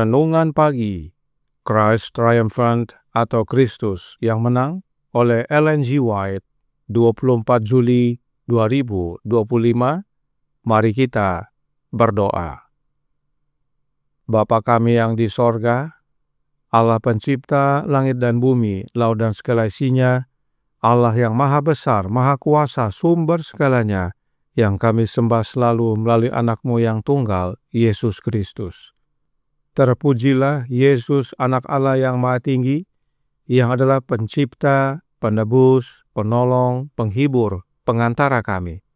Renungan Pagi, Christ Triumphant atau Kristus yang Menang oleh Ellen G. White, 24 Juli 2025. Mari kita berdoa. Bapa kami yang di sorga, Allah pencipta langit dan bumi, laut dan segala isinya, Allah yang maha besar, maha kuasa, sumber segalanya, yang kami sembah selalu melalui anak-Mu yang tunggal, Yesus Kristus. Terpujilah Yesus, anak Allah yang maha tinggi, yang adalah pencipta, penebus, penolong, penghibur, pengantara kami.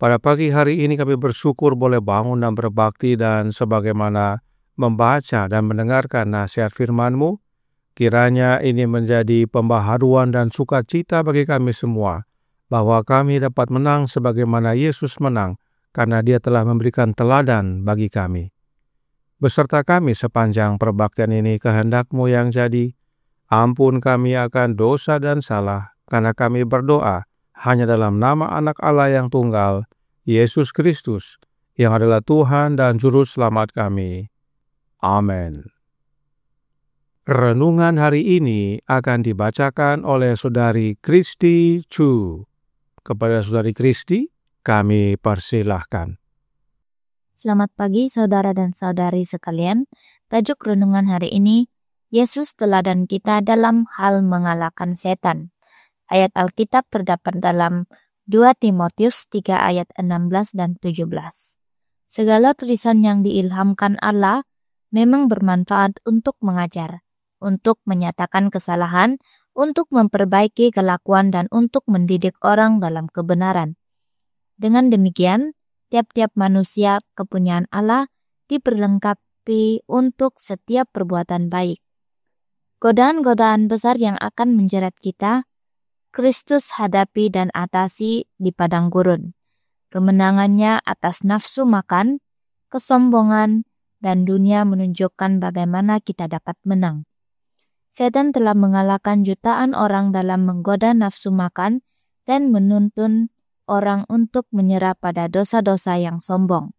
Pada pagi hari ini kami bersyukur boleh bangun dan berbakti, dan sebagaimana membaca dan mendengarkan nasihat firman-Mu, kiranya ini menjadi pembaharuan dan sukacita bagi kami semua, bahwa kami dapat menang sebagaimana Yesus menang, karena Dia telah memberikan teladan bagi kami. Beserta kami sepanjang perbaktian ini, kehendak-Mu yang jadi. Ampun kami akan dosa dan salah, karena kami berdoa hanya dalam nama Anak Allah yang tunggal, Yesus Kristus, yang adalah Tuhan dan Juru Selamat kami. Amin. Renungan hari ini akan dibacakan oleh Saudari Kristi Chu. Kepada Saudari Kristi, kami persilahkan. Selamat pagi saudara dan saudari sekalian. Tajuk renungan hari ini, Yesus teladan kita dalam hal mengalahkan setan. Ayat Alkitab terdapat dalam 2 Timotius 3 ayat 16 dan 17. Segala tulisan yang diilhamkan Allah memang bermanfaat untuk mengajar, untuk menyatakan kesalahan, untuk memperbaiki kelakuan, dan untuk mendidik orang dalam kebenaran. Dengan demikian, tiap-tiap manusia kepunyaan Allah diperlengkapi untuk setiap perbuatan baik. Godaan-godaan besar yang akan menjerat kita, Kristus hadapi dan atasi di padang gurun. Kemenangannya atas nafsu makan, kesombongan, dan dunia menunjukkan bagaimana kita dapat menang. Setan telah mengalahkan jutaan orang dalam menggoda nafsu makan dan menuntun orang untuk menyerah pada dosa-dosa yang sombong.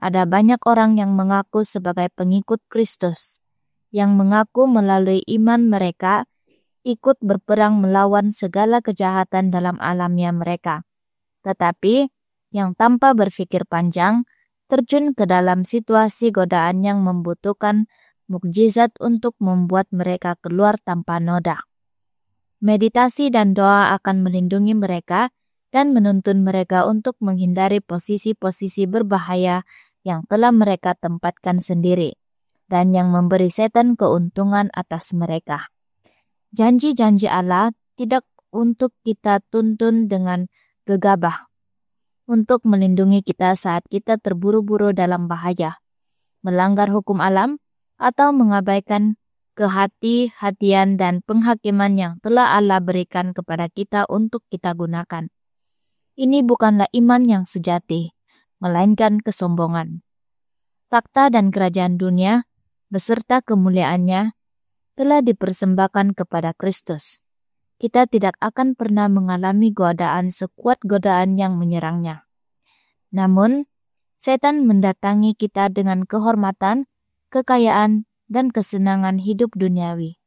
Ada banyak orang yang mengaku sebagai pengikut Kristus, yang mengaku melalui iman mereka ikut berperang melawan segala kejahatan dalam alamnya mereka. Tetapi yang tanpa berpikir panjang, terjun ke dalam situasi godaan yang membutuhkan mukjizat untuk membuat mereka keluar tanpa noda. Meditasi dan doa akan melindungi mereka dan menuntun mereka untuk menghindari posisi-posisi berbahaya yang telah mereka tempatkan sendiri, dan yang memberi setan keuntungan atas mereka. Janji-janji Allah tidak untuk kita tuntun dengan gegabah, untuk melindungi kita saat kita terburu-buru dalam bahaya, melanggar hukum alam, atau mengabaikan kehati-hatian dan penghakiman yang telah Allah berikan kepada kita untuk kita gunakan. Ini bukanlah iman yang sejati, melainkan kesombongan. Takhta dan kerajaan dunia, beserta kemuliaannya, telah dipersembahkan kepada Kristus. kita tidak akan pernah mengalami godaan sekuat godaan yang menyerangnya. Namun, setan mendatangi kita dengan kehormatan, kekayaan, dan kesenangan hidup duniawi.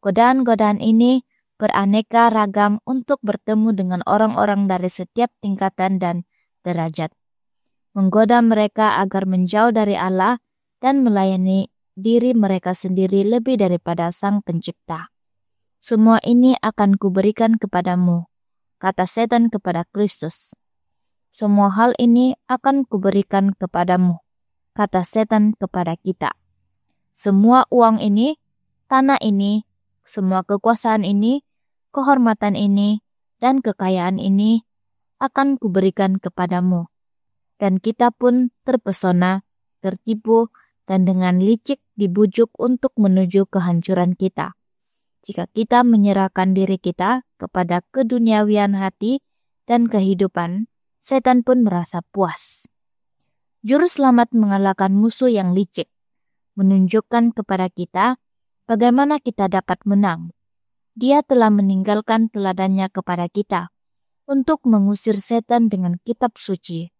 Godaan-godaan ini beraneka ragam untuk bertemu dengan orang-orang dari setiap tingkatan dan derajat. Menggoda mereka agar menjauh dari Allah dan melayani diri mereka sendiri lebih daripada Sang Pencipta. Semua ini akan kuberikan kepadamu, kata setan kepada Kristus. Semua hal ini akan kuberikan kepadamu, kata setan kepada kita. Semua uang ini, tanah ini, semua kekuasaan ini, kehormatan ini, dan kekayaan ini akan kuberikan kepadamu. Dan kita pun terpesona, tertipu, dan dengan licik dibujuk untuk menuju kehancuran kita. Jika kita menyerahkan diri kita kepada keduniawian hati dan kehidupan, setan pun merasa puas. Juru selamat mengalahkan musuh yang licik, menunjukkan kepada kita bagaimana kita dapat menang. Dia telah meninggalkan teladannya kepada kita untuk mengusir setan dengan kitab suci.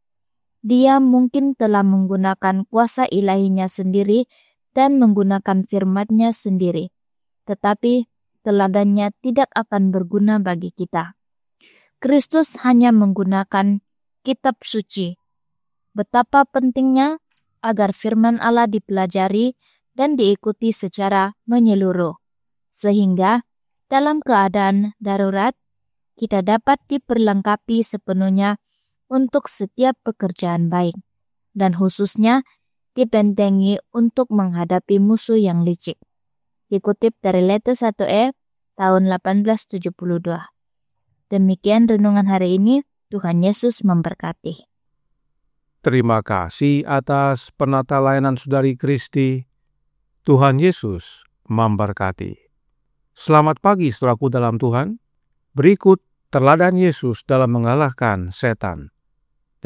Dia mungkin telah menggunakan kuasa ilahinya sendiri dan menggunakan firman-Nya sendiri, tetapi teladannya tidak akan berguna bagi kita. Kristus hanya menggunakan kitab suci. Betapa pentingnya agar firman Allah dipelajari dan diikuti secara menyeluruh, sehingga dalam keadaan darurat kita dapat diperlengkapi sepenuhnya untuk setiap pekerjaan baik, dan khususnya dibentengi untuk menghadapi musuh yang licik. Dikutip dari Letter 1E tahun 1872. Demikian renungan hari ini. Tuhan Yesus memberkati. Terima kasih atas penata layanan Saudari Kristi. Tuhan Yesus memberkati. Selamat pagi saudaraku dalam Tuhan. Berikut teladan Yesus dalam mengalahkan setan.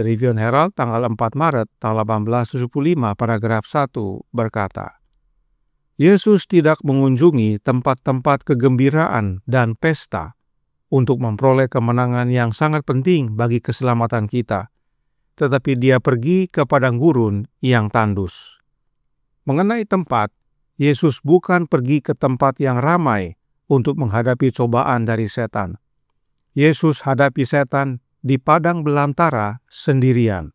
Dari Review and Herald tanggal 4 Maret tahun 1875 paragraf 1 berkata, Yesus tidak mengunjungi tempat-tempat kegembiraan dan pesta untuk memperoleh kemenangan yang sangat penting bagi keselamatan kita, tetapi dia pergi ke padang gurun yang tandus. Mengenai tempat, Yesus bukan pergi ke tempat yang ramai untuk menghadapi cobaan dari setan. Yesus hadapi setan di padang belantara sendirian.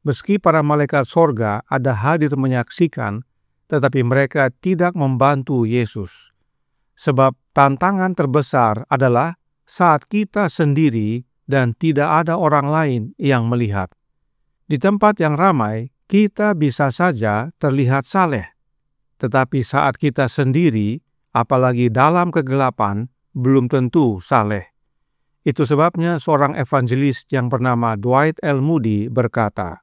Meski para malaikat sorga ada hadir menyaksikan, tetapi mereka tidak membantu Yesus. Sebab tantangan terbesar adalah saat kita sendiri dan tidak ada orang lain yang melihat. Di tempat yang ramai, kita bisa saja terlihat saleh. Tetapi saat kita sendiri, apalagi dalam kegelapan, belum tentu saleh. Itu sebabnya seorang evangelis yang bernama Dwight L. Moody berkata,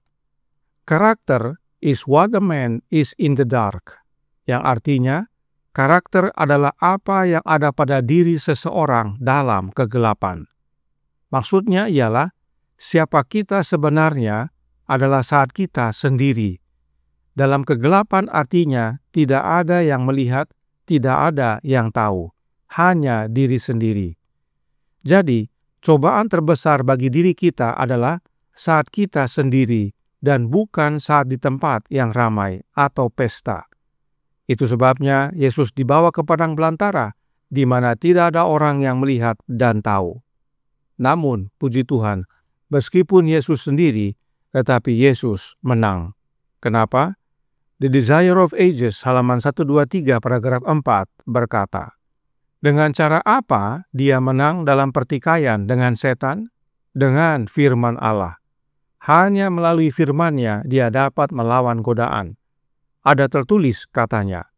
"Karakter is what a man is in the dark," yang artinya, karakter adalah apa yang ada pada diri seseorang dalam kegelapan. Maksudnya ialah, siapa kita sebenarnya adalah saat kita sendiri. Dalam kegelapan artinya, tidak ada yang melihat, tidak ada yang tahu, hanya diri sendiri. Jadi, cobaan terbesar bagi diri kita adalah saat kita sendiri, dan bukan saat di tempat yang ramai atau pesta. Itu sebabnya Yesus dibawa ke padang belantara, di mana tidak ada orang yang melihat dan tahu. Namun, puji Tuhan, meskipun Yesus sendiri, tetapi Yesus menang. Kenapa? The Desire of Ages, halaman 123, paragraf 4, berkata, dengan cara apa dia menang dalam pertikaian dengan setan? Dengan firman Allah. Hanya melalui firman-Nya dia dapat melawan godaan. Ada tertulis katanya.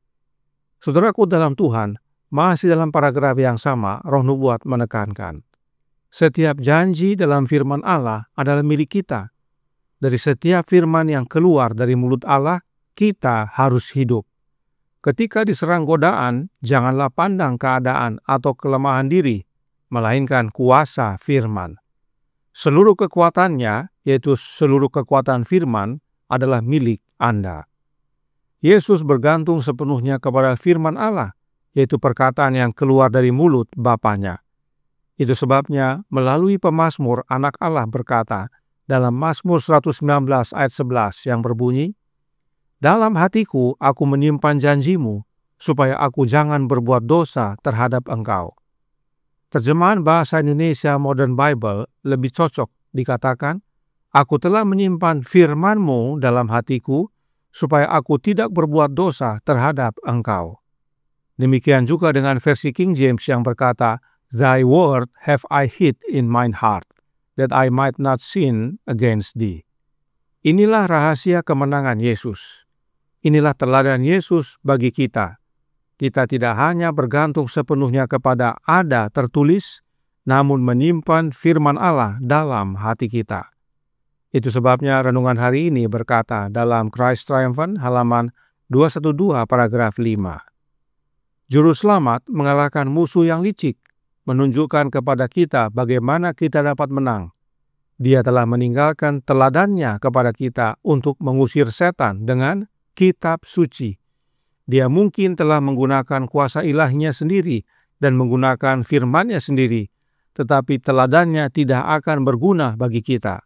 Saudaraku dalam Tuhan, masih dalam paragraf yang sama, Roh Nubuat menekankan, setiap janji dalam firman Allah adalah milik kita. Dari setiap firman yang keluar dari mulut Allah, kita harus hidup. Ketika diserang godaan, janganlah pandang keadaan atau kelemahan diri, melainkan kuasa firman. Seluruh kekuatannya, yaitu seluruh kekuatan firman, adalah milik Anda. Yesus bergantung sepenuhnya kepada firman Allah, yaitu perkataan yang keluar dari mulut Bapanya. Itu sebabnya melalui pemazmur anak Allah berkata dalam Mazmur 119 ayat 11 yang berbunyi, "Dalam hatiku aku menyimpan janjimu, supaya aku jangan berbuat dosa terhadap Engkau." Terjemahan bahasa Indonesia Modern Bible lebih cocok dikatakan, "Aku telah menyimpan firman-Mu dalam hatiku, supaya aku tidak berbuat dosa terhadap Engkau." Demikian juga dengan versi King James yang berkata, "Thy word have I hid in mine heart, that I might not sin against thee." Inilah rahasia kemenangan Yesus. Inilah teladan Yesus bagi kita. Kita tidak hanya bergantung sepenuhnya kepada ada tertulis, namun menyimpan firman Allah dalam hati kita. Itu sebabnya renungan hari ini berkata dalam Christ Triumphant halaman 212 paragraf 5. Juru selamat mengalahkan musuh yang licik, menunjukkan kepada kita bagaimana kita dapat menang. Dia telah meninggalkan teladannya kepada kita untuk mengusir setan dengan kitab suci. Dia mungkin telah menggunakan kuasa ilahinya sendiri dan menggunakan firman-Nya sendiri, tetapi teladannya tidak akan berguna bagi kita.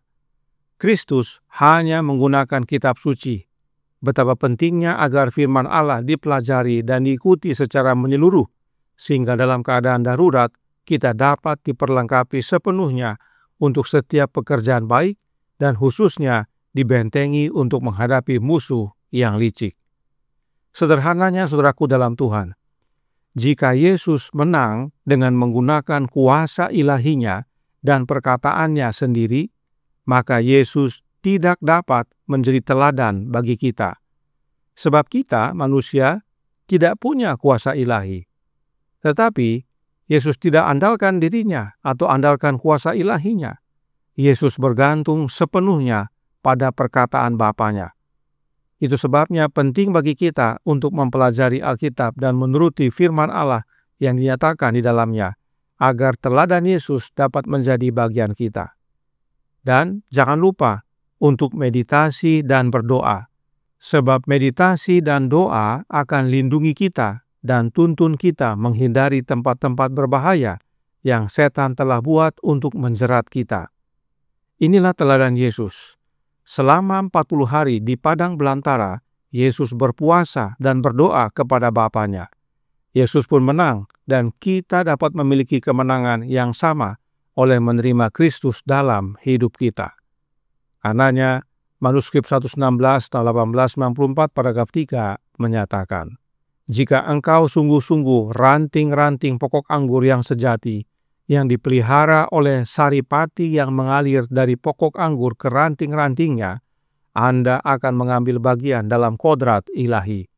Kristus hanya menggunakan kitab suci. Betapa pentingnya agar firman Allah dipelajari dan diikuti secara menyeluruh, sehingga dalam keadaan darurat kita dapat diperlengkapi sepenuhnya untuk setiap pekerjaan baik dan khususnya dibentengi untuk menghadapi musuh yang licik. Sederhananya saudaraku dalam Tuhan, jika Yesus menang dengan menggunakan kuasa ilahinya dan perkataannya sendiri, maka Yesus tidak dapat menjadi teladan bagi kita. Sebab kita, manusia, tidak punya kuasa ilahi. Tetapi, Yesus tidak andalkan dirinya atau andalkan kuasa ilahinya. Yesus bergantung sepenuhnya pada perkataan Bapanya. Itu sebabnya penting bagi kita untuk mempelajari Alkitab dan menuruti firman Allah yang dinyatakan di dalamnya, agar teladan Yesus dapat menjadi bagian kita. Dan jangan lupa untuk meditasi dan berdoa, sebab meditasi dan doa akan lindungi kita dan tuntun kita menghindari tempat-tempat berbahaya yang setan telah buat untuk menjerat kita. Inilah teladan Yesus. Selama 40 hari di padang belantara, Yesus berpuasa dan berdoa kepada Bapanya. Yesus pun menang dan kita dapat memiliki kemenangan yang sama oleh menerima Kristus dalam hidup kita. Karenanya, manuskrip 116 tahun 1894 paragraf 3 menyatakan, "Jika engkau sungguh-sungguh ranting-ranting pokok anggur yang sejati, yang dipelihara oleh saripati yang mengalir dari pokok anggur ke ranting-rantingnya, Anda akan mengambil bagian dalam kodrat ilahi.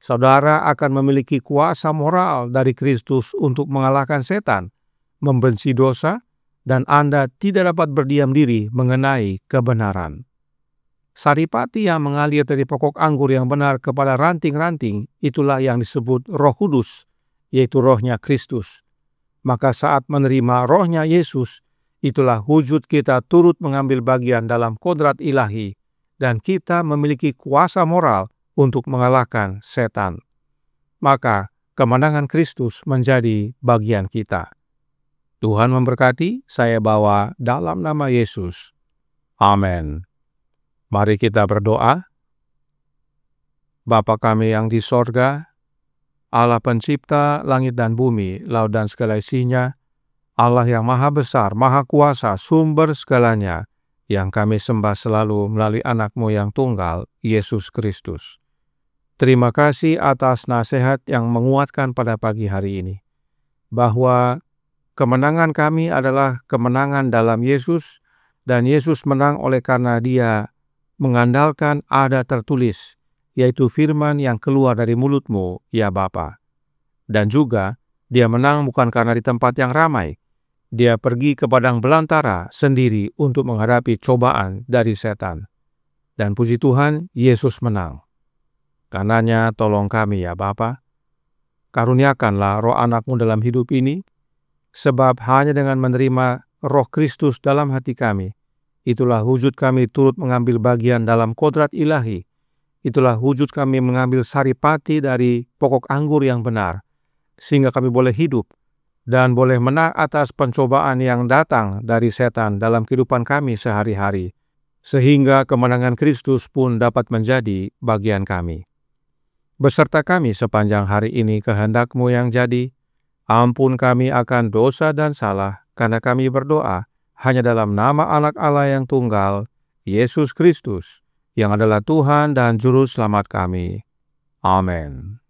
Saudara akan memiliki kuasa moral dari Kristus untuk mengalahkan setan, membenci dosa, dan Anda tidak dapat berdiam diri mengenai kebenaran." Saripati yang mengalir dari pokok anggur yang benar kepada ranting-ranting, itulah yang disebut Roh Kudus, yaitu rohnya Kristus. Maka saat menerima rohnya Yesus, itulah wujud kita turut mengambil bagian dalam kodrat ilahi, dan kita memiliki kuasa moral untuk mengalahkan setan. Maka kemenangan Kristus menjadi bagian kita. Tuhan memberkati, saya bawa dalam nama Yesus. Amin. Mari kita berdoa. Bapa kami yang di sorga, Allah pencipta langit dan bumi, laut dan segala isinya, Allah yang maha besar, maha kuasa, sumber segalanya, yang kami sembah selalu melalui anak-Mu yang tunggal, Yesus Kristus. Terima kasih atas nasihat yang menguatkan pada pagi hari ini, bahwa kemenangan kami adalah kemenangan dalam Yesus, dan Yesus menang oleh karena Dia mengandalkan ada tertulis, yaitu firman yang keluar dari mulut-Mu, ya Bapa. Dan juga, Dia menang bukan karena di tempat yang ramai. Dia pergi ke padang belantara sendiri untuk menghadapi cobaan dari setan. Dan puji Tuhan, Yesus menang. Karenanya tolong kami ya Bapa, karuniakanlah roh anak-Mu dalam hidup ini, sebab hanya dengan menerima roh Kristus dalam hati kami, itulah wujud kami turut mengambil bagian dalam kodrat ilahi. Itulah wujud kami mengambil saripati dari pokok anggur yang benar, sehingga kami boleh hidup dan boleh menang atas pencobaan yang datang dari setan dalam kehidupan kami sehari-hari, sehingga kemenangan Kristus pun dapat menjadi bagian kami. Beserta kami sepanjang hari ini kehendak-Mu yang jadi, ampun kami akan dosa dan salah, karena kami berdoa hanya dalam nama Anak Allah yang tunggal, Yesus Kristus, yang adalah Tuhan dan Juru Selamat kami. Amin.